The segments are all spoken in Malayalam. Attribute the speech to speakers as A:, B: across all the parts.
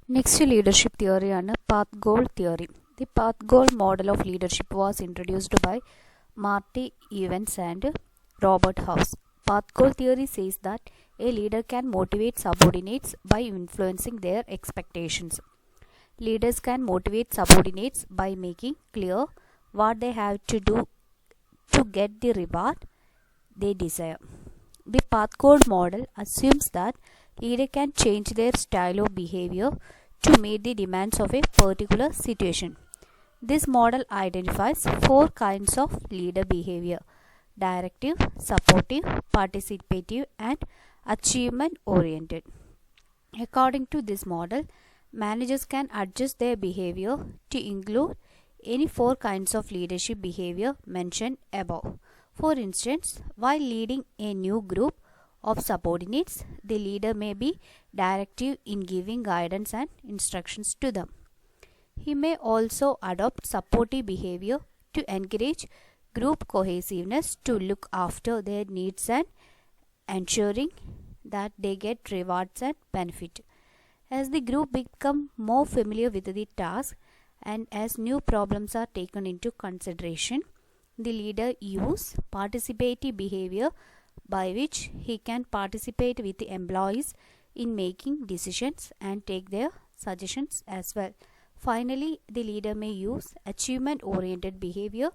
A: Next leadership theory is path goal theory. The path goal model of leadership was introduced by Marty Evans and Robert House. Path goal theory says that a leader can motivate subordinates by influencing their expectations. Leaders can motivate subordinates by making clear what they have to do to get the reward they desire. The path goal model assumes that leader can change their style of behavior to meet the demands of a particular situation. This model identifies 4 kinds of leader behavior: directive, supportive, participative, and achievement oriented. According to this model, managers can adjust their behavior to include any 4 kinds of leadership behavior mentioned above. For instance, while leading a new group of subordinates, the leader may be directive in giving guidance and instructions to them. He may also adopt supportive behavior to encourage group cohesiveness, to look after their needs and ensuring that they get rewards and benefit. As the group become more familiar with the task and as new problems are taken into consideration, the leader uses participative behavior by which he can participate with the employees in making decisions and take their suggestions as well. Finally, the leader may use achievement-oriented behavior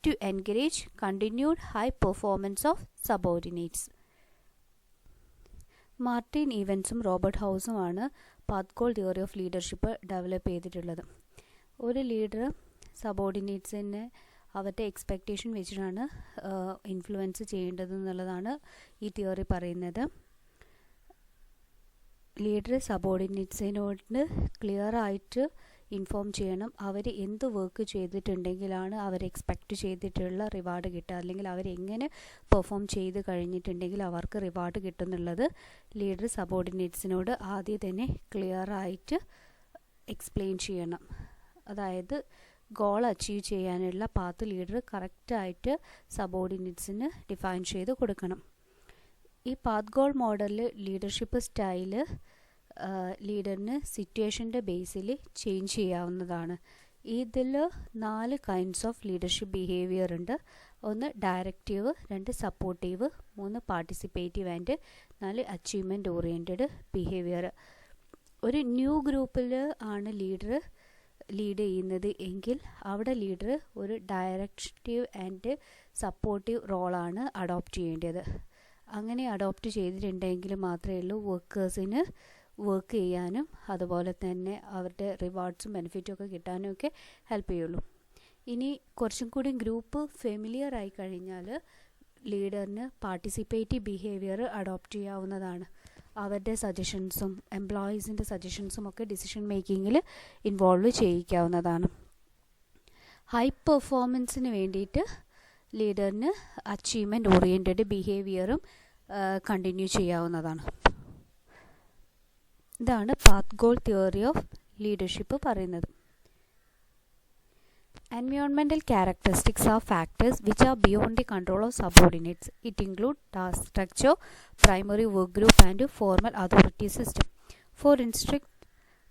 A: to encourage continued high performance of subordinates. Martin ഈവൻസും റോബർട്ട് ഹൗസുമാണ് path goal theory of leadership develop ചെയ്തിട്ടുള്ളത്. ഒരു ലീഡർ സബോർഡിനേറ്റ്സിനെ അവരുടെ എക്സ്പെക്റ്റേഷൻ വെച്ചിട്ടാണ് ഇൻഫ്ലുവൻസ് ചെയ്യേണ്ടത് എന്നുള്ളതാണ് ഈ തിയറി പറയുന്നത്. ലീഡർ സബോർഡിനേറ്റ്സിനോട് ക്ലിയർ ആയിട്ട് ഇൻഫോം ചെയ്യണം. അവർ എന്ത് വർക്ക് ചെയ്തിട്ടുണ്ടെങ്കിലാണ് അവർ എക്സ്പെക്റ്റ് ചെയ്തിട്ടുള്ള റിവാർഡ് കിട്ടുക, അല്ലെങ്കിൽ അവരെങ്ങനെ പെർഫോം ചെയ്ത് കഴിഞ്ഞിട്ടുണ്ടെങ്കിൽ അവർക്ക് റിവാർഡ് കിട്ടുന്നുള്ളത് ലീഡർ സബോർഡിനേറ്റ്സിനോട് ആദ്യം തന്നെ ക്ലിയർ ആയിട്ട് എക്സ്പ്ലെയിൻ ചെയ്യണം. അതായത് ഗോൾ അച്ചീവ് ചെയ്യാനുള്ള പാത്ത് ലീഡർ കറക്റ്റായിട്ട് സബോർഡിനേറ്റ്സിന് ഡിഫൈൻ ചെയ്ത് കൊടുക്കണം. ഈ പാത്ത് ഗോൾ മോഡലിൽ ലീഡർഷിപ്പ് സ്റ്റൈല് ലീഡറിന് സിറ്റുവേഷൻ്റെ ബേസിൽ ചേഞ്ച് ചെയ്യാവുന്നതാണ്. ഇതിൽ 4 കൈൻഡ്സ് ഓഫ് ലീഡർഷിപ്പ് ബിഹേവിയർ ഉണ്ട്. 1 directive, 2 supportive, 3 participative and 4 achievement oriented behaviour. ഒരു ന്യൂ ഗ്രൂപ്പിൽ ആണ് ലീഡർ ലീഡ് ചെയ്യുന്നത് എങ്കിൽ അവിടെ ലീഡർ ഒരു ഡയറക്റ്റീവ് ആൻഡ് സപ്പോർട്ടീവ് റോളാണ് അഡോപ്റ്റ് ചെയ്യേണ്ടത്. അങ്ങനെ അഡോപ്റ്റ് ചെയ്തിട്ടുണ്ടെങ്കിൽ മാത്രമേ ഉള്ളൂ വർക്കേഴ്സിന് വർക്ക് ചെയ്യാനും അതുപോലെ തന്നെ അവരുടെ റിവാർഡ്സും ബെനിഫിറ്റും ഒക്കെ കിട്ടാനും ഒക്കെ ഹെൽപ്പ് ചെയ്യുള്ളൂ. ഇനി കുറച്ചും കൂടി ഗ്രൂപ്പ് ഫെമിലിയർ ആയി കഴിഞ്ഞാൽ ലീഡറിന് പാർട്ടിസിപ്പേറ്റീവ് ബിഹേവിയർ അഡോപ്റ്റ് ചെയ്യാവുന്നതാണ്. അവരുടെ സജഷൻസും എംപ്ലോയീസിൻ്റെ സജഷൻസും ഒക്കെ ഡിസിഷൻ മേക്കിങ്ങിൽ ഇൻവോൾവ് ചെയ്യിക്കാവുന്നതാണ്. ഹൈ പെർഫോമൻസിന് വേണ്ടിയിട്ട് ലീഡറിന് അച്ചീവ്മെൻറ്റ് ഓറിയൻറ്റഡ് ബിഹേവിയറും കണ്ടിന്യൂ ചെയ്യാവുന്നതാണ്. ഇതാണ് path goal theory of leadership പറയുന്നത്. Environmental characteristics are factors which are beyond the control of subordinates. It includes task structure, primary work group, and formal authority system. For instance,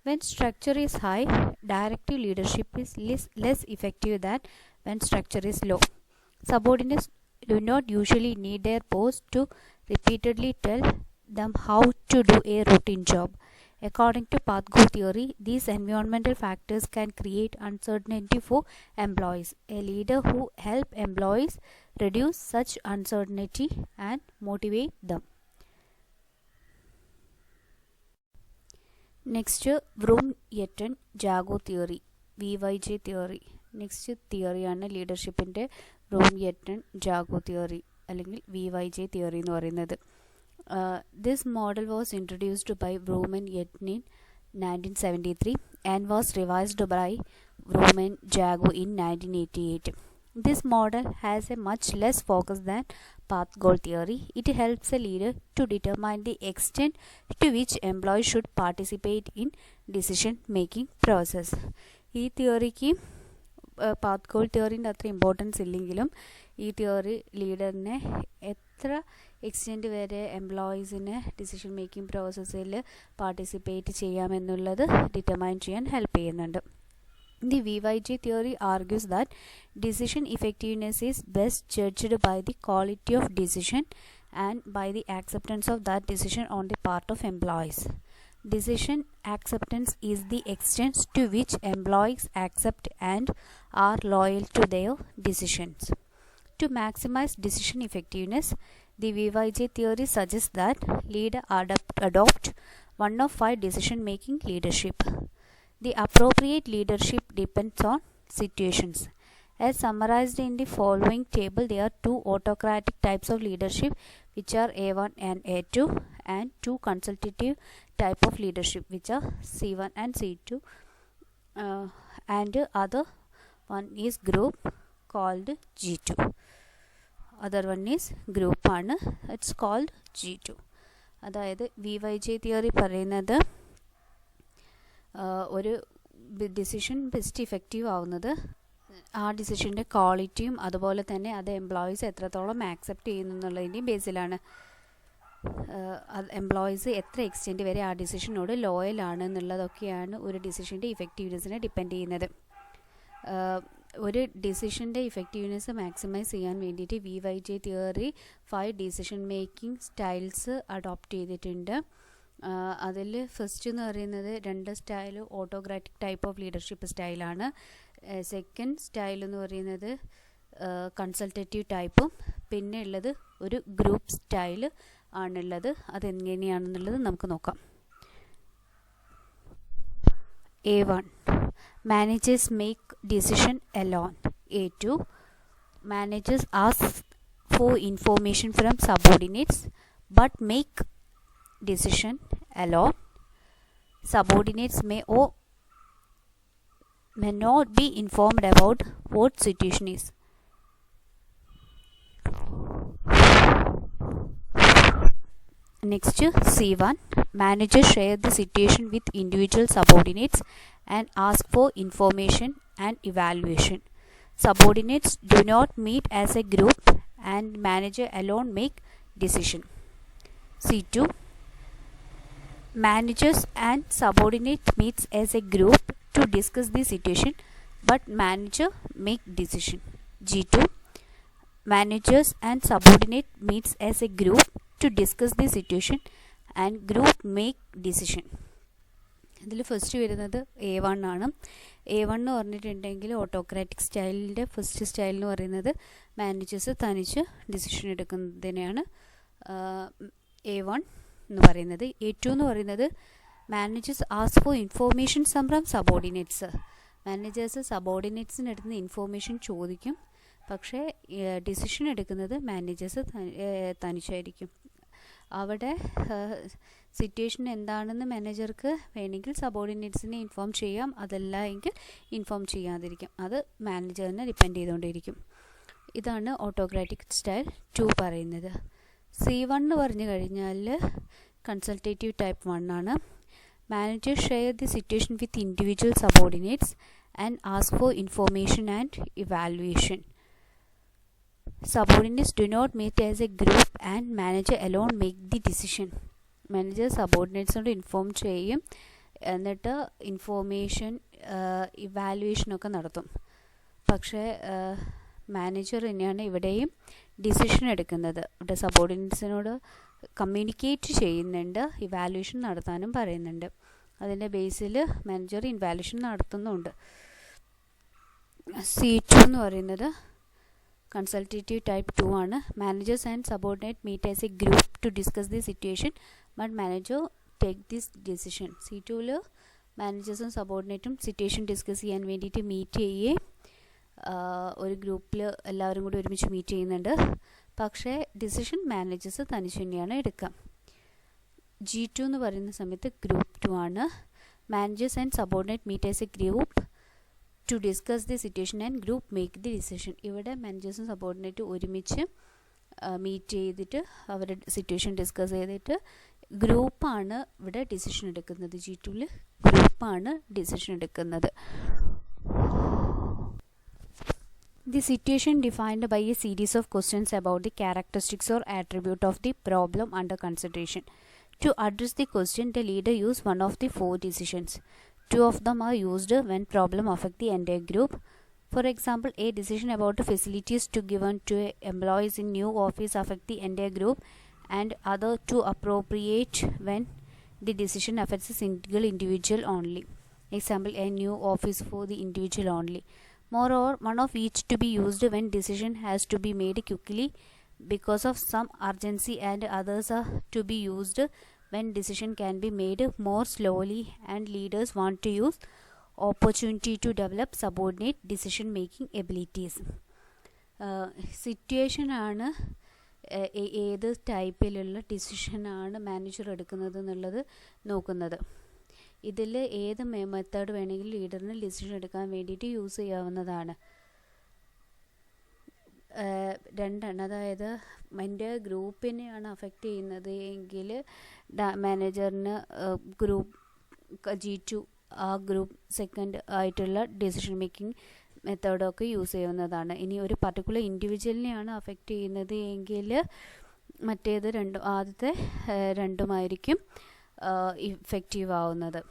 A: when structure is high, directive leadership is less effective than when structure is low. Subordinates do not usually need their boss to repeatedly tell them how to do a routine job. According to path goal theory, these environmental factors can create uncertainty for employees. A leader who helps employees reduce such uncertainty and motivate them. Next, Vroom-Yetton-Jago theory, VYJ theory. Next theory ആണ് ലീഡർഷിപ്പിൻ്റെ Vroom-Yetton-Jago theory അല്ലെങ്കിൽ VYJ theory എന്ന് പറയുന്നത്. This model was introduced by Vroom and Yetton in 1973 and was revised by Vroom and Jago in 1988. This model has a much less focus than path goal theory. It helps a leader to determine the extent to which employees should participate in decision making process. ഈ തിയറിക്ക് പാത്ത് ഗോൾ തിയറിൻ്റെ അത്ര ഇമ്പോർട്ടൻസ് ഇല്ലെങ്കിലും ഈ തിയറി ലീഡറിനെ എത്ര എക്സ്റ്റെൻറ്റ് വരെ എംപ്ലോയീസിന് ഡിസിഷൻ മേക്കിംഗ് പ്രോസസ്സിൽ പാർട്ടിസിപ്പേറ്റ് ചെയ്യാമെന്നുള്ളത് ഡിറ്റർമൈൻ ചെയ്യാൻ ഹെൽപ്പ് ചെയ്യുന്നുണ്ട്. The VYJ theory argues that decision effectiveness is best judged by the quality of decision and by the acceptance of that decision on the part of employees. Decision acceptance is the extent to which employees accept and are loyal to their decisions. To maximize decision effectiveness, the VYJ theory suggests that leader adopt one of 5 decision-making leadership. The appropriate leadership depends on situations. As summarized in the following table, there are 2 autocratic types of leadership, which are A1 and A2, and 2 consultative type of leadership, which are C1 and C2, and other one is group called G2. Other one is group ആണ്, it's called G2. അതായത് VYJ തിയറി പറയുന്നത് ഒരു ഡിസിഷൻ ബെസ്റ്റ് ഇഫക്റ്റീവ് ആവുന്നത് ആ ഡിസിഷൻ്റെ ക്വാളിറ്റിയും അതുപോലെ തന്നെ അത് എംപ്ലോയീസ് എത്രത്തോളം ആക്സെപ്റ്റ് ചെയ്യുന്നു എന്നുള്ളതിൻ്റെയും ബേസിലാണ്. എംപ്ലോയീസ് എത്ര എക്സ്റ്റെൻറ്റ് വരെ ആ ഡിസിഷനോട് ലോയലാണ് എന്നുള്ളതൊക്കെയാണ് ഒരു ഡിസിഷൻ്റെ ഇഫക്റ്റീവ്നെസ്സിനെ ഡിപ്പെൻഡ് ചെയ്യുന്നത്. ഒരു ഡിസിഷൻ്റെ ഇഫക്റ്റീവ്നെസ് മാക്സിമൈസ് ചെയ്യാൻ വേണ്ടിയിട്ട് VYJ theory 5 decision making styles adopt ചെയ്തിട്ടുണ്ട്. അതിൽ ഫസ്റ്റ് എന്ന് പറയുന്നത് 2 style autocratic type of leadership സ്റ്റൈലാണ്. സെക്കൻഡ് സ്റ്റൈൽ എന്ന് പറയുന്നത് കൺസൾട്ടേറ്റീവ് ടൈപ്പും, പിന്നെ ഉള്ളത് ഒരു ഗ്രൂപ്പ് സ്റ്റൈൽ ആണുള്ളത്. അതെങ്ങനെയാണെന്നുള്ളത് നമുക്ക് നോക്കാം. A1 managers make decision alone. A2 managers ask for information from subordinates but make decision alone. Subordinates may or may not be informed about what situation is. Next, C1 managers share the situation with individual subordinates and ask for information and evaluation. Subordinates do not meet as a group and manager alone make decision. C2 managers and subordinate meets as a group to discuss the situation but manager make decision. G2 managers and subordinate meets as a group to discuss the situation and group make decision. ഇതിൽ ഫസ്റ്റ് വരുന്നത് A1 ആണ്. A1 എന്ന് പറഞ്ഞിട്ടുണ്ടെങ്കിൽ ഓട്ടോക്രാറ്റിക് സ്റ്റൈലിൻ്റെ ഫസ്റ്റ് സ്റ്റൈൽ എന്ന് പറയുന്നത് മാനേജേഴ്സ് തനിച്ച് ഡിസിഷൻ എടുക്കുന്നതിനെയാണ് A1 എന്ന് പറയുന്നത്. A2 എന്ന് പറയുന്നത് managers ask for information from subordinates. Managers സബോർഡിനേറ്റ്സിൻ്റെ അടുത്ത് നിന്ന് ഇൻഫോർമേഷൻ ചോദിക്കും, പക്ഷേ ഡിസിഷൻ എടുക്കുന്നത് മാനേജേഴ്സ് തനിച്ചായിരിക്കും. അവിടെ സിറ്റുവേഷൻ എന്താണെന്ന് മാനേജർക്ക് വേണമെങ്കിൽ സബോർഡിനേറ്റ്സിനെ ഇൻഫോം ചെയ്യാം, അതല്ല എങ്കിൽ ഇൻഫോം ചെയ്യാതിരിക്കും. അത് മാനേജറിനെ ഡിപ്പെൻഡ് ചെയ്തുകൊണ്ടിരിക്കും. ഇതാണ് ഓട്ടോക്രാറ്റിക് സ്റ്റൈൽ 2 പറയുന്നത്. C1 എന്ന് പറഞ്ഞു കഴിഞ്ഞാൽ കൺസൾട്ടേറ്റീവ് ടൈപ്പ് 1 ആണ്. Managers share the situation with individual subordinates and ask for information and evaluation. Subordinates do not meet as a group and manager alone make the decision. Manager subordinatesനോട് ഇൻഫോം ചെയ്യും, എന്നിട്ട് ഇൻഫോർമേഷൻ ഇവാലുവേഷനൊക്കെ നടത്തും. പക്ഷേ മാനേജർ തന്നെയാണ് ഇവിടെയും ഡിസിഷൻ എടുക്കുന്നത്. ഇവിടെ സബോർഡിനേറ്റ്സിനോട് കമ്മ്യൂണിക്കേറ്റ് ചെയ്യുന്നുണ്ട്, ഇവാലുവേഷൻ നടത്താനും പറയുന്നുണ്ട്. അതിൻ്റെ ബേസിൽ മാനേജർ ഇവാലുവേഷൻ നടത്തുന്നുണ്ട്. C2 എന്ന് പറയുന്നത് കൺസൾട്ടേറ്റീവ് ടൈപ്പ് 2 ആണ്. Managers and subordinate meet as a group to discuss the situation but manager take this decision. C2ൽ മാനേജേഴ്സും സബോർഡിനേറ്റും സിറ്റുവേഷൻ ഡിസ്കസ് ചെയ്യാൻ വേണ്ടിയിട്ട് മീറ്റ് ചെയ്യുകയും ഒരു ഗ്രൂപ്പിൽ എല്ലാവരും കൂടി ഒരുമിച്ച് മീറ്റ് ചെയ്യുന്നുണ്ട്, പക്ഷേ ഡിസിഷൻ മാനേജേഴ്സ് തനിച്ച് തന്നെയാണ് എടുക്കുക. G2 എന്ന് പറയുന്ന സമയത്ത് ഗ്രൂപ്പ് 2 ആണ്. Managers and subordinate meet as a group to discuss the situation and group make the decision. ഇവിടെ മാനേജേഴ്സും സബോർഡിനേറ്റും ഒരുമിച്ച് മീറ്റ് ചെയ്തിട്ട് അവരുടെ സിറ്റുവേഷൻ ഡിസ്കസ് ചെയ്തിട്ട് ഗ്രൂപ്പാണ് ഇവിടെ ഡിസിഷൻ എടുക്കുന്നത്. G2ൽ ഗ്രൂപ്പാണ് ഡിസിഷൻ എടുക്കുന്നത്. The situation defined by a series of questions about the characteristics or attribute of the problem under consideration. To address the question, the leader uses one of the four decisions. Two of them are used when problem affect the entire group. For example, a decision about the facilities to given to employees in new office affect the entire group, and other to appropriate when the decision affects a single individual only. Example, a new office for the individual only. Moreover, one of each to be used when decision has to be made quickly because of some urgency, and others are to be used when decision can be made more slowly and leaders want to use opportunity to develop subordinate decision making abilities. Situation ആണ് ഏത് ടൈപ്പിലുള്ള ഡിസിഷനാണ് മാനേജർ എടുക്കുന്നത് എന്നുള്ളത് നോക്കുന്നത്. ഇതിൽ ഏത് മെത്തേഡ് വേണമെങ്കിലും ലീഡറിന് ഡിസിഷൻ എടുക്കാൻ വേണ്ടിയിട്ട് യൂസ് ചെയ്യാവുന്നതാണ്. രണ്ടെണ്ണം, അതായത് എൻ്റെ ഗ്രൂപ്പിനെയാണ് അഫക്റ്റ് ചെയ്യുന്നത് എങ്കിൽ മാനേജറിന് ഗ്രൂപ്പ് G2 ആ ഗ്രൂപ്പ് സെക്കൻഡ് ആയിട്ടുള്ള ഡിസിഷൻ മേക്കിംഗ് മെത്തേഡൊക്കെ യൂസ് ചെയ്യാവുന്നതാണ്. ഇനി ഒരു പർട്ടിക്കുലർ ഇൻഡിവിജ്വലിനെയാണ് അഫക്റ്റ് ചെയ്യുന്നത് എങ്കിൽ മറ്റേത് രണ്ടും, ആദ്യത്തെ രണ്ടുമായിരിക്കും ഇഫക്റ്റീവ് ആവുന്നത്.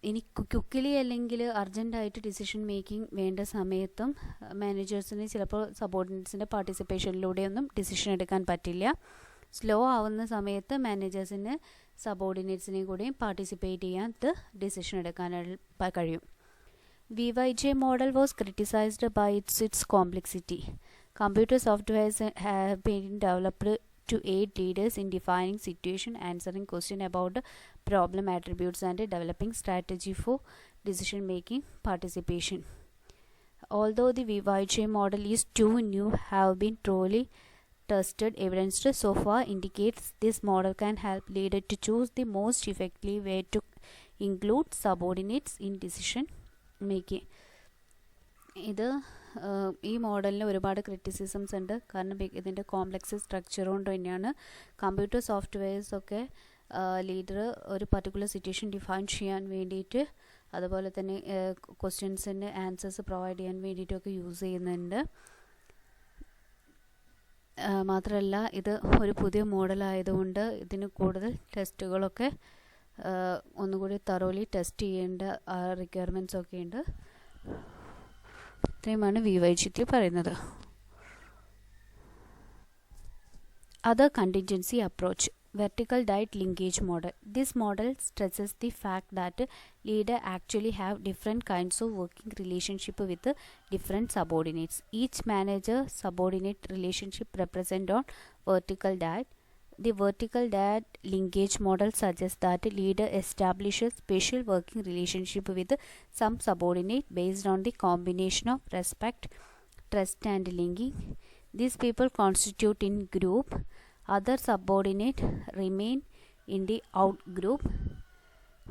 A: ഇനി ക്വിക്കലി അല്ലെങ്കിൽ അർജൻറ്റായിട്ട് ഡിസിഷൻ മേക്കിംഗ് വേണ്ട സമയത്തും മാനേജേഴ്സിന് ചിലപ്പോൾ സബോർഡിനേറ്റ്സിൻ്റെ പാർട്ടിസിപ്പേഷനിലൂടെയൊന്നും ഡിസിഷൻ എടുക്കാൻ പറ്റില്ല. സ്ലോ ആവുന്ന സമയത്ത് മാനേജേഴ്സിന് സബോർഡിനേറ്റ്സിനെയും കൂടെയും പാർട്ടിസിപ്പേറ്റ് ചെയ്യാൻ ഡിസിഷൻ എടുക്കാനായിട്ട് കഴിയും. VYJ model was criticized by its complexity. Computer softwares have been developed to aid leaders in defining situation, answering questions about problem attributes, and developing strategy for decision making participation. Although the VYJ model is too new, have been truly tested evidence so far indicates this model can help leader to choose the most effective way to include subordinates in decision making. ഇത് ഈ മോഡലിന് ഒരുപാട് ക്രിറ്റിസിസംസ് ഉണ്ട്. കാരണം ഇതിൻ്റെ കോംപ്ലക്സ് സ്ട്രക്ചർ കൊണ്ട് തന്നെയാണ്. കമ്പ്യൂട്ടർ സോഫ്റ്റ്വെയർസൊക്കെ ലീഡർ ഒരു പർട്ടിക്കുലർ സിറ്റുവേഷൻ ഡിഫൈൻ ചെയ്യാൻ വേണ്ടിയിട്ട്, അതുപോലെ തന്നെ ക്വസ്റ്റ്യൻസിൻ്റെ ആൻസേഴ്സ് പ്രൊവൈഡ് ചെയ്യാൻ വേണ്ടിയിട്ടൊക്കെ യൂസ് ചെയ്യുന്നുണ്ട്. മാത്രമല്ല ഇത് ഒരു പുതിയ മോഡലായതുകൊണ്ട് ഇതിന് കൂടുതൽ ടെസ്റ്റുകളൊക്കെ ഒന്നുകൂടി തറോലി ടെസ്റ്റ് ചെയ്യേണ്ട റിക്വയർമെൻറ്റ്സ് ഒക്കെ ഉണ്ട്. ഇത്രയുമാണ് VYG പറയുന്നത്. Other contingency approach, vertical diet linkage model. This model stresses the fact that leader actually have different kinds of working relationship with different subordinates. Each manager subordinate relationship represent on vertical diet. The vertical diet linkage model suggests that leader establishes special working relationship with some subordinate based on the combination of respect, trust, and linking. These people constitute in group. Other subordinate remain in the out group,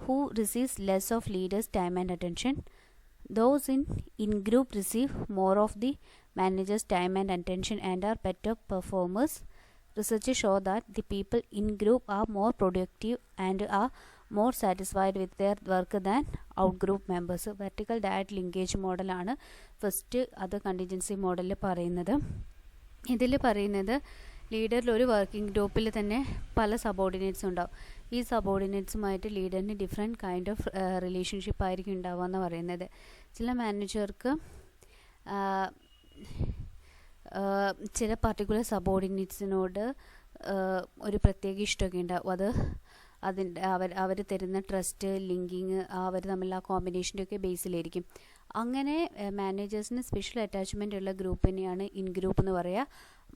A: who receives less of leader's time and attention. Those in group receive more of the manager's time and attention and are better performers. Research show that the people in group are more productive and are more satisfied with their work than out group members. Vertical diet linkage model ആണ് ഫസ്റ്റ് അത് കണ്ടിൻജൻസി മോഡലിൽ പറയുന്നത്. ഇതിൽ പറയുന്നത് ലീഡറിൽ ഒരു വർക്കിംഗ് ഗ്രൂപ്പിൽ തന്നെ പല സബോർഡിനേറ്റ്സ് ഉണ്ടാവും. ഈ സബോർഡിനേറ്റ്സുമായിട്ട് ലീഡറിന് ഡിഫറെൻറ്റ് കൈൻഡ് ഓഫ് റിലേഷൻഷിപ്പ് ആയിരിക്കും ഉണ്ടാവുക എന്ന് പറയുന്നത്. ചില മാനേജർക്ക് ചില പർട്ടിക്കുലർ സബോർഡിനേറ്റ്സിനോട് ഒരു പ്രത്യേക ഇഷ്ടമൊക്കെ ഉണ്ടാവും. അതിൻ്റെ അവർ തരുന്ന ട്രസ്റ്റ്, ലിങ്കിങ്, അവർ തമ്മിലുള്ള കോമ്പിനേഷൻ്റെ ഒക്കെ ബേസിലായിരിക്കും. അങ്ങനെ മാനേജേഴ്സിന് സ്പെഷ്യൽ അറ്റാച്ച്മെൻ്റ് ഉള്ള ഗ്രൂപ്പിനെയാണ് ഇൻ ഗ്രൂപ്പ് എന്ന് പറയുക.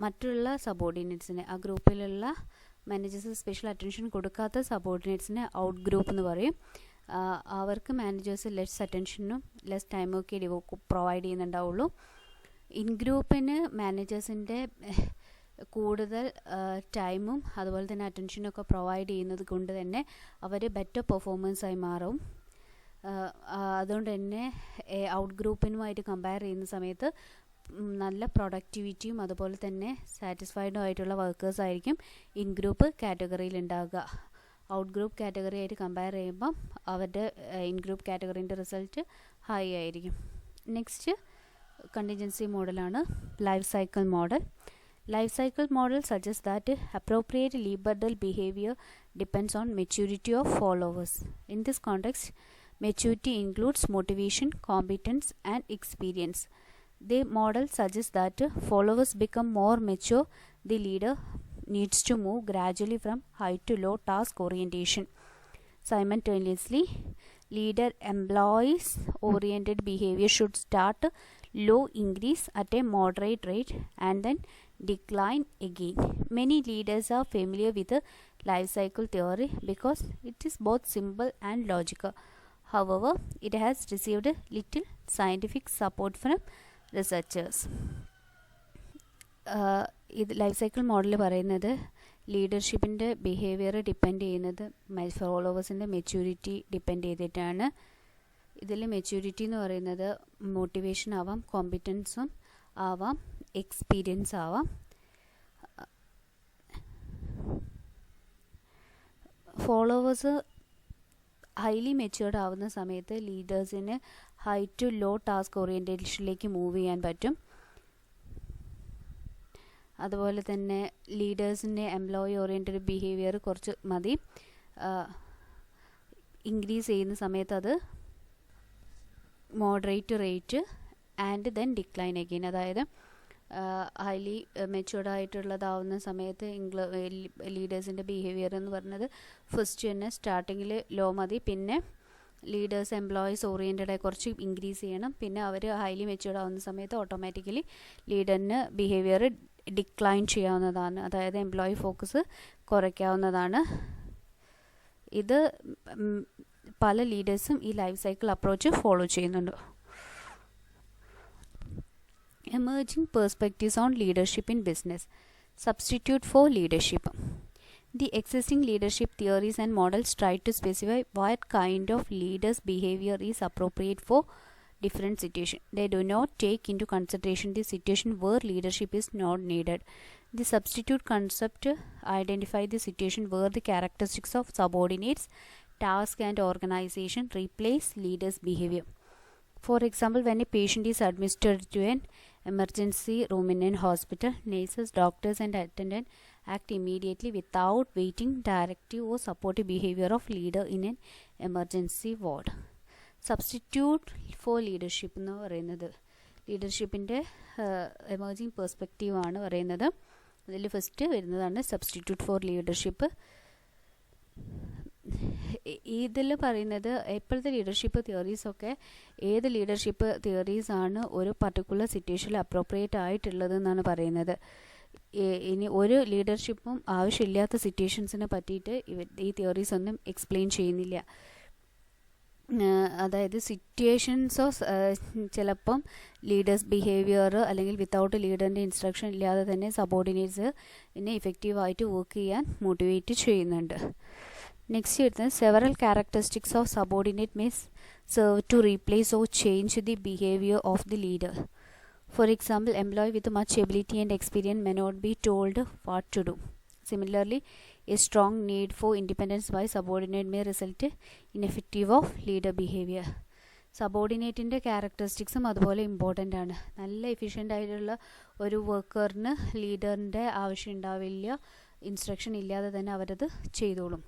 A: മറ്റുള്ള സബോർഡിനേറ്റ്സിനെ, ആ ഗ്രൂപ്പിലുള്ള മാനേജേഴ്സ് സ്പെഷ്യൽ അറ്റൻഷൻ കൊടുക്കാത്ത സബോർഡിനേറ്റ്സിനെ ഔട്ട് ഗ്രൂപ്പ് എന്ന് പറയും. അവർക്ക് മാനേജേഴ്സ് ലെസ് അറ്റൻഷനും ലെസ് ടൈമും ഒക്കെ പ്രൊവൈഡ് ചെയ്യുന്നുണ്ടാവുള്ളൂ. ഇൻ ഗ്രൂപ്പിന് മാനേജേഴ്സിൻ്റെ കൂടുതൽ ടൈമും അതുപോലെ തന്നെ അറ്റൻഷനൊക്കെ പ്രൊവൈഡ് ചെയ്യുന്നത് കൊണ്ട് തന്നെ അവർ ബെറ്റർ പെർഫോമൻസായി മാറും. അതുകൊണ്ട് തന്നെ ഔട്ട് ഗ്രൂപ്പിനുമായിട്ട് കമ്പയർ ചെയ്യുന്ന സമയത്ത് നല്ല പ്രൊഡക്ടിവിറ്റിയും അതുപോലെ തന്നെ സാറ്റിസ്ഫൈഡും ആയിട്ടുള്ള വർക്കേഴ്സ് ആയിരിക്കും ഇൻ ഗ്രൂപ്പ് കാറ്റഗറിയിൽ ഉണ്ടാകുക. ഔട്ട് ഗ്രൂപ്പ് കാറ്റഗറി ആയിട്ട് കമ്പയർ ചെയ്യുമ്പം അവരുടെ ഇൻ ഗ്രൂപ്പ് കാറ്റഗറീൻ്റെ റിസൾട്ട് ഹൈ ആയിരിക്കും. നെക്സ്റ്റ് contingency മോഡലാണ് life cycle model. Life cycle model suggests that appropriate liberal behavior depends on maturity of followers. In this context, maturity includes motivation, competence, and experience. The model suggests that followers become more mature. The leader needs to move gradually from high to low task orientation. Simultaneously, leader employees oriented behavior should start low, increase at a moderate rate, and then decline again. Many leaders are familiar with the life cycle theory because it is both simple and logical. However, it has received little scientific support from researchers. ഇത് ലൈഫ് സൈക്കിൾ മോഡൽ പറയുന്നത് ലീഡർഷിപ്പിൻ്റെ ബിഹേവിയർ ഡിപ്പെൻഡ് ചെയ്യുന്നത് ഫോളോവേഴ്സിൻ്റെ മെച്യൂരിറ്റി ഡിപ്പെൻഡ് ചെയ്തിട്ടാണ്. ഇതിൽ മെച്യൂരിറ്റി എന്ന് പറയുന്നത് മോട്ടിവേഷൻ ആവാം, കോമ്പിറ്റൻസും ആവാം, എക്സ്പീരിയൻസ് ആവാം. ഫോളോവേഴ്സ് ഹൈലി മെച്യൂർഡ് ആവുന്ന സമയത്ത് ലീഡേഴ്സിന് ഹൈ ടു ലോ ടാസ്ക് ഓറിയൻറ്റേഷനിലേക്ക് മൂവ് ചെയ്യാൻ പറ്റും. അതുപോലെ തന്നെ ലീഡേഴ്സിൻ്റെ എംപ്ലോയി ഓറിയൻറ്റഡ് ബിഹേവിയർ കുറച്ച് മതി. ഇൻക്രീസ് ചെയ്യുന്ന സമയത്ത് അത് moderate rate and then decline again. അതായത് ഹൈലി മെച്യൂർഡ് ആയിട്ടുള്ളതാവുന്ന സമയത്ത് ലീഡേഴ്സിൻ്റെ ബിഹേവിയർ എന്ന് പറയുന്നത് ഫസ്റ്റ് തന്നെ സ്റ്റാർട്ടിങ്ങിൽ ലോ മതി, പിന്നെ ലീഡേഴ്സ് എംപ്ലോയീസ് ഓറിയൻറ്റഡായി കുറച്ച് ഇൻക്രീസ് ചെയ്യണം, പിന്നെ അവർ ഹൈലി മെച്യൂർഡ് ആവുന്ന സമയത്ത് ഓട്ടോമാറ്റിക്കലി ലീഡറിന് ബിഹേവിയർ ഡിക്ലൈൻ ചെയ്യാവുന്നതാണ്. അതായത് എംപ്ലോയി ഫോക്കസ് കുറയ്ക്കാവുന്നതാണ്. ഇത് പല ലീഡേഴ്സും ഈ ലൈഫ് സൈക്കിൾ അപ്രോച്ച് ഫോളോ ചെയ്യുന്നുണ്ട്. Emerging perspectives on leadership in business. Substitute for leadership. The existing leadership theories and models try to specify what kind of leader's behavior is appropriate for different situations. They do not take into consideration the situation where leadership is not needed. The substitute concept identifies the situation where the characteristics of subordinates, task and organization replace leader's behavior. For example, when a patient is administered to an emergency room in a hospital, nurses, doctors and attendants act immediately without waiting directive or supportive behavior of leader in an emergency ward. Substitute for leadership എന്ന് പറയുന്നത് ലീഡർഷിപ്പിൻ്റെ എമേർജിങ് പെർസ്പെക്റ്റീവ് ആണ് പറയുന്നത്. അതിൽ ഫസ്റ്റ് വരുന്നതാണ് സബ്സ്റ്റിറ്റ്യൂട്ട് ഫോർ ലീഡർഷിപ്പ്. ഇതിൽ പറയുന്നത് ഇപ്പോഴത്തെ ലീഡർഷിപ്പ് തിയറീസൊക്കെ ഏത് ലീഡർഷിപ്പ് തിയറീസാണ് ഒരു പർട്ടിക്കുലർ സിറ്റുവേഷനിൽ അപ്രോപ്രിയേറ്റ് ആയിട്ടുള്ളത് എന്നാണ് പറയുന്നത്. ഇനി ഒരു ലീഡർഷിപ്പും ആവശ്യമില്ലാത്ത സിറ്റുവേഷൻസിനെ പറ്റിയിട്ട് ഈ തിയറീസ് ഒന്നും എക്സ്പ്ലെയിൻ ചെയ്യുന്നില്ല. അതായത് സിറ്റുവേഷൻസോ ചിലപ്പം ലീഡേഴ്സ് ബിഹേവിയർ അല്ലെങ്കിൽ വിത്തൗട്ട് ലീഡറിൻ്റെ ഇൻസ്ട്രക്ഷൻ ഇല്ലാതെ തന്നെ സബോർഡിനേറ്റ്സ് ഇതിനെ ഇഫക്റ്റീവായിട്ട് വർക്ക് ചെയ്യാൻ മോട്ടിവേറ്റ് ചെയ്യുന്നുണ്ട്. നെക്സ്റ്റ് വരുന്നത് several characteristics of subordinate may serve to replace or change the behaviour of the leader. For example, employee with much ability and experience may not be told what to do. Similarly, a strong need for independence by subordinate may result in effective of leader behavior. സബോർഡിനേറ്റിൻ്റെ ക്യാരക്ടറിസ്റ്റിക്സും അതുപോലെ ഇമ്പോർട്ടൻ്റ് ആണ്. നല്ല എഫിഷ്യൻ്റ് ആയിട്ടുള്ള ഒരു വർക്കറിന് ലീഡറിൻ്റെ ആവശ്യം ഉണ്ടാവില്ല, ഇൻസ്ട്രക്ഷൻ ഇല്ലാതെ തന്നെ അവരത് ചെയ്തോളും.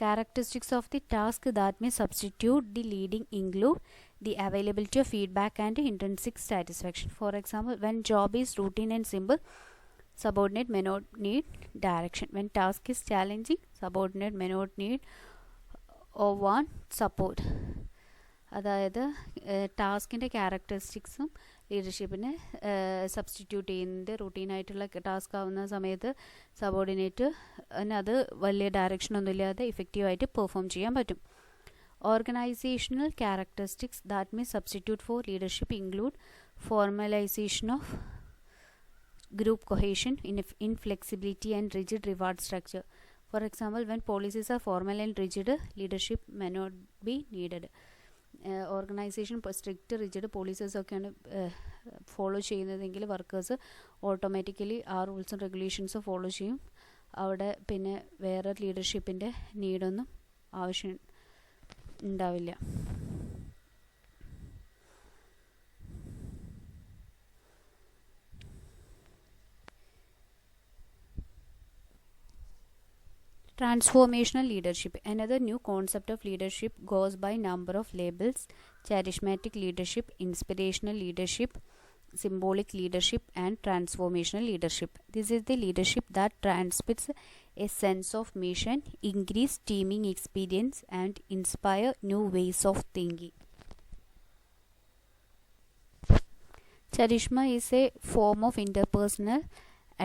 A: Characteristics of the task that may substitute the leading include the availability of feedback and intrinsic satisfaction. For example, when job is routine and simple, subordinate may not need direction. When task is challenging, subordinate may not need or want support. അതായത് ടാസ്കിൻ്റെ ക്യാരക്ടറിസ്റ്റിക്സും ലീഡർഷിപ്പിനെ സബ്സ്റ്റിറ്റ്യൂട്ട് ചെയ്യുന്നത് റൂട്ടീനായിട്ടുള്ള ടാസ്ക് ആവുന്ന സമയത്ത് സബോർഡിനേറ്റ് അത് വലിയ ഡയറക്ഷനൊന്നും ഇല്ലാതെ ഇഫക്റ്റീവായിട്ട് പെർഫോം ചെയ്യാൻ പറ്റും. Organisational characteristics that may substitute for leadership include formalisation of group cohesion, inflexibility and rigid reward structure. For example, when policies are formal and rigid, leadership may not be needed. Organisation strict rigid പോളിസീസൊക്കെയാണ് ഫോളോ ചെയ്യുന്നതെങ്കിൽ വർക്കേഴ്സ് ഓട്ടോമാറ്റിക്കലി ആ റൂൾസും റെഗുലേഷൻസും ഫോളോ ചെയ്യും. അവിടെ പിന്നെ വേറെ ലീഡർഷിപ്പിൻ്റെ നീഡൊന്നും ആവശ്യം ഉണ്ടാവില്ല. Transformational leadership. Another new concept of leadership goes by number of labels: charismatic leadership, inspirational leadership, symbolic leadership, and transformational leadership. This is the leadership that transmits a sense of mission, increase teaming experience, and inspire new ways of thinking. Charisma is a form of interpersonal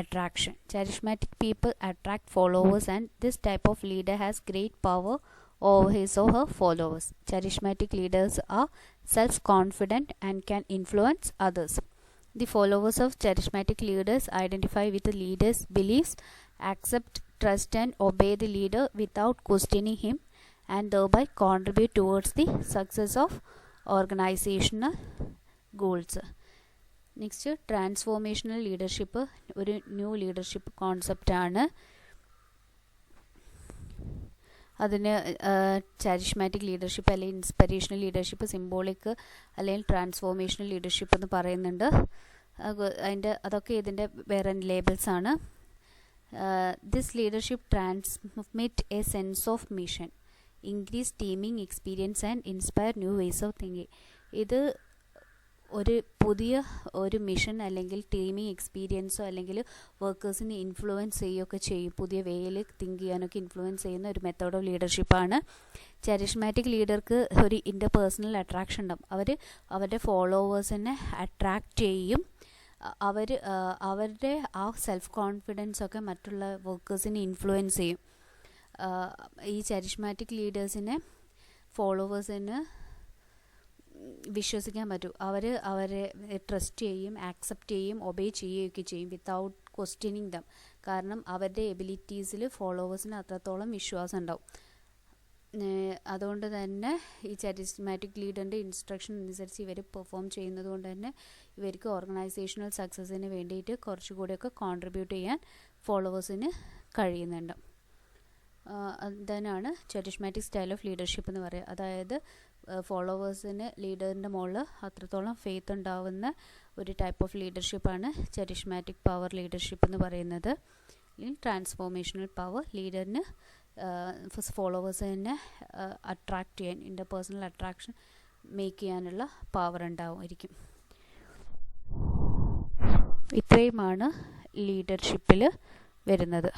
A: attraction. Charismatic people attract followers, and this type of leader has great power over his or her followers. Charismatic leaders are self-confident and can influence others. The followers of charismatic leaders identify with the leader's beliefs, accept, trust, and obey the leader without questioning him, and thereby contribute towards the success of organizational goals. Next transformational leadership ഒരു ന്യൂ ലീഡർഷിപ്പ് കോൺസെപ്റ്റാണ്. അതിന് ചാരിസ്മാറ്റിക് ലീഡർഷിപ്പ് അല്ലെങ്കിൽ ഇൻസ്പിറേഷണൽ ലീഡർഷിപ്പ്, സിംബോളിക് അല്ലെങ്കിൽ ട്രാൻസ്ഫോർമേഷണൽ ലീഡർഷിപ്പ് എന്ന് പറയുന്നുണ്ട്. അതൊക്കെ ഇതിൻ്റെ വേറെ ലേബിൾസ് ആണ്. This leadership transmit A sense of mission, increase teaming experience and inspire new ways of thinking. ഇത് ഒരു പുതിയ ഒരു മിഷൻ അല്ലെങ്കിൽ ടീമിങ് എക്സ്പീരിയൻസോ അല്ലെങ്കിൽ വർക്കേഴ്സിനെ ഇൻഫ്ലുവൻസ് ചെയ്യുകയൊക്കെ ചെയ്യും. പുതിയ വേയിൽ തിങ്ക് ചെയ്യാനൊക്കെ ഇൻഫ്ലുവൻസ് ചെയ്യുന്ന ഒരു മെത്തേഡ് ഓഫ് ലീഡർഷിപ്പാണ്. ചാരിസ്മാറ്റിക് ലീഡർക്ക് ഒരു ഇൻ്റർപേഴ്സണൽ അട്രാക്ഷൻ ഉണ്ടാവും. അവരുടെ ഫോളോവേഴ്സിനെ അട്രാക്റ്റ് ചെയ്യും. അവരുടെ ആ സെൽഫ് കോൺഫിഡൻസ് ഒക്കെ മറ്റുള്ള വർക്കേഴ്സിനെ ഇൻഫ്ലുവൻസ് ചെയ്യും. ഈ ചാരിസ്മാറ്റിക് ലീഡേഴ്സിനെ ഫോളോവേഴ്സിന് വിശ്വസിക്കാൻ പറ്റും. അവരെ ട്രസ്റ്റ് ചെയ്യും, ആക്സെപ്റ്റ് ചെയ്യും, ഒബേ ചെയ്യുകയൊക്കെ ചെയ്യും വിത്തൗട്ട് ക്വസ്റ്റ്യനിങ് ദം. കാരണം അവരുടെ എബിലിറ്റീസിൽ ഫോളോവേഴ്സിന് അത്രത്തോളം വിശ്വാസം ഉണ്ടാവും. അതുകൊണ്ട് തന്നെ ഈ ചാരിസ്മാറ്റിക് ലീഡറിൻ്റെ ഇൻസ്ട്രക്ഷൻ അനുസരിച്ച് ഇവർ പെർഫോം ചെയ്യുന്നത് കൊണ്ട് തന്നെ ഇവർക്ക് ഓർഗനൈസേഷണൽ സക്സസ്സിന് വേണ്ടിയിട്ട് കുറച്ചുകൂടിയൊക്കെ കോൺട്രിബ്യൂട്ട് ചെയ്യാൻ ഫോളോവേഴ്സിന് കഴിയുന്നുണ്ട്. അതിനാണ് ചാരിസ്മാറ്റിക് സ്റ്റൈൽ ഓഫ് ലീഡർഷിപ്പ് എന്ന് പറയുക. അതായത് ഫോളോവേഴ്സിന് ലീഡറിൻ്റെ മുകളിൽ അത്രത്തോളം ഫെയ്ത്ത് ഉണ്ടാവുന്ന ഒരു ടൈപ്പ് ഓഫ് ലീഡർഷിപ്പാണ് ചാരിസ്മാറ്റിക് പവർ ലീഡർഷിപ്പ് എന്ന് പറയുന്നത്. ട്രാൻസ്ഫോർമേഷണൽ പവർ, ലീഡറിന് ഫോളോവേഴ്സിനെ അട്രാക്റ്റ് ചെയ്യാൻ, ഇൻ്റർപേഴ്സണൽ അട്രാക്ഷൻ മേക്ക് ചെയ്യാനുള്ള പവർ ഉണ്ടാവുമായിരിക്കും. ഇത്രയുമാണ് ലീഡർഷിപ്പിൽ വരുന്നത്.